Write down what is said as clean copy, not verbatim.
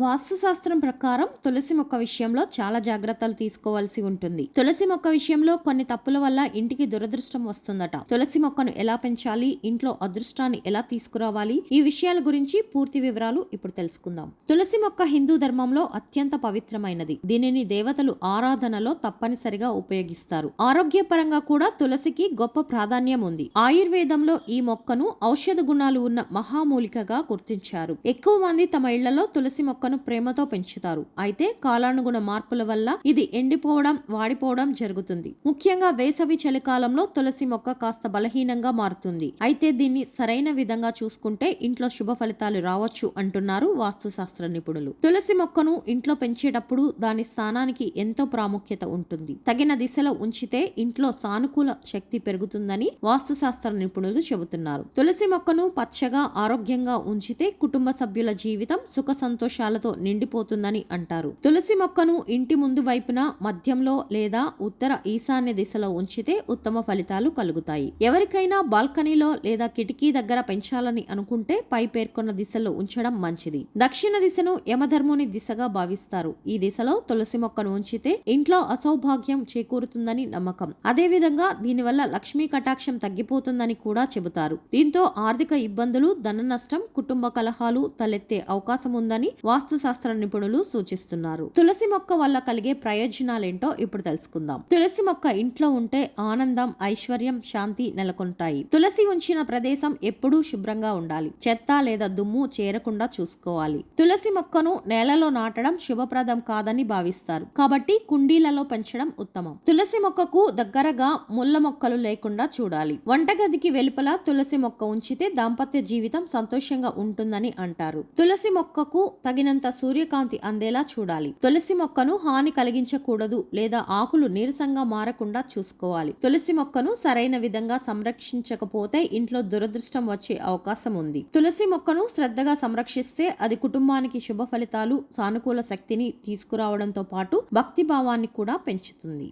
వాస్తుశాస్త్రం ప్రకారం తులసి మొక్క విషయంలో చాలా జాగ్రత్తలు తీసుకోవాల్సి ఉంటుంది. తులసి మొక్క విషయంలో కొన్ని తప్పుల వల్ల ఇంటికి దురదృష్టం వస్తుందట. తులసి మొక్కను ఎలా పెంచాలి, ఇంట్లో అదృష్టాన్ని ఎలా తీసుకురావాలి, ఈ విషయాల గురించి పూర్తి వివరాలు ఇప్పుడు తెలుసుకుందాం. తులసి మొక్క హిందూ ధర్మంలో అత్యంత పవిత్రమైనది. దీనిని దేవతలు ఆరాధనలో తప్పనిసరిగా ఉపయోగిస్తారు. ఆరోగ్యపరంగా కూడా తులసికి గొప్ప ప్రాధాన్యం ఉంది. ఆయుర్వేదంలో ఈ మొక్కను ఔషధ గుణాలు ఉన్న మహామూలికగా గుర్తించారు. ఎక్కువ మంది తమ ఇళ్లలో తులసి మొక్కను ప్రేమతో పెంచుతారు. అయితే కాలానుగుణ మార్పుల వల్ల ఇది ఎండిపోవడం, వాడిపోవడం జరుగుతుంది. ముఖ్యంగా వేసవి చలికాలంలో తులసి మొక్క కాస్త బలహీనంగా మారుతుంది. అయితే దీన్ని సరైన విధంగా చూసుకుంటే ఇంట్లో శుభ ఫలితాలు రావచ్చు అంటున్నారు వాస్తుశాస్త్ర నిపుణులు. తులసి మొక్కను ఇంట్లో పెంచేటప్పుడు దాని స్థానానికి ఎంతో ప్రాముఖ్యత ఉంటుంది. తగిన దిశలో ఉంచితే ఇంట్లో సానుకూల శక్తి పెరుగుతుందని వాస్తుశాస్త్ర నిపుణులు చెబుతున్నారు. తులసి మొక్కను పచ్చగా, ఆరోగ్యంగా ఉంచితే కుటుంబ సభ్యుల జీవితం సుఖ సంతోషాలతో నిండిపోతుందని అంటారు. తులసి మొక్కను ఇంటి ముందు వైపున, మధ్యంలో లేదా ఉత్తర ఈశాన్య దిశలో ఉంచితే ఉత్తమ ఫలితాలు కలుగుతాయి. ఎవరికైనా బాల్కనీలో లేదా కిటికీ దగ్గర పెంచాలని అనుకుంటే పై పేర్కొన్న దిశలో ఉంచడం మంచిది. దక్షిణ దిశను యమధర్ముని దిశగా భావిస్తారు. ఈ దిశలో తులసి మొక్కను ఉంచితే ఇంట్లో అసౌభాగ్యం చేకూరుతుందని నమ్మకం. అదే విధంగా దీనివల్ల లక్ష్మీ కటాక్షం తగ్గిపోతుందని కూడా చెబుతారు. దీంతో ఆర్థిక ఇబ్బందులు, ధన నష్టం, కుటుంబ కలహాలు తలెత్తే అవకాశం ఉందని వాస్తుశాస్త్ర నిపుణులు సూచిస్తున్నారు. తులసి మొక్క వల్ల కలిగే ప్రయోజనాలేంటో ఇప్పుడు తెలుసుకుందాం. తులసి మొక్క ఇంట్లో ఉంటే ఆనందం, ఐశ్వర్యం, శాంతి నెలకొంటాయి. తులసి ఉంచిన ప్రదేశం ఎప్పుడూ శుభ్రంగా ఉండాలి. చెత్త లేదా దుమ్ము చేరకుండా చూసుకోవాలి. తులసి మొక్కను నేలలో నాటడం శుభప్రదం కాదని భావిస్తారు. కాబట్టి కుండీలలో పెంచడం ఉత్తమం. తులసి మొక్కకు దగ్గరగా ముళ్ళ మొక్కలు లేకుండా చూడాలి. వంటగదికి వెలుపల తులసి మొక్క ఉంచితే దాంపత్య జీవితం సంతోషంగా ఉంటుందని అంటారు. తులసి మొక్కకు తగినంత సూర్యకాంతి అందేలా చూడాలి. తులసి మొక్కను హాని కలిగించకూడదు లేదా ఆకులు నీరసంగా మారకుండా చూసుకోవాలి. తులసి మొక్కను సరైన విధంగా సంరక్షించకపోతే ఇంట్లో దురదృష్టం వచ్చే అవకాశం ఉంది. తులసి మొక్కను శ్రద్ధగా సంరక్షిస్తే అది కుటుంబానికి శుభ ఫలితాలు, సానుకూల శక్తిని తీసుకురావడంతో పాటు భక్తి భావాన్ని కూడా పెంచుతుంది.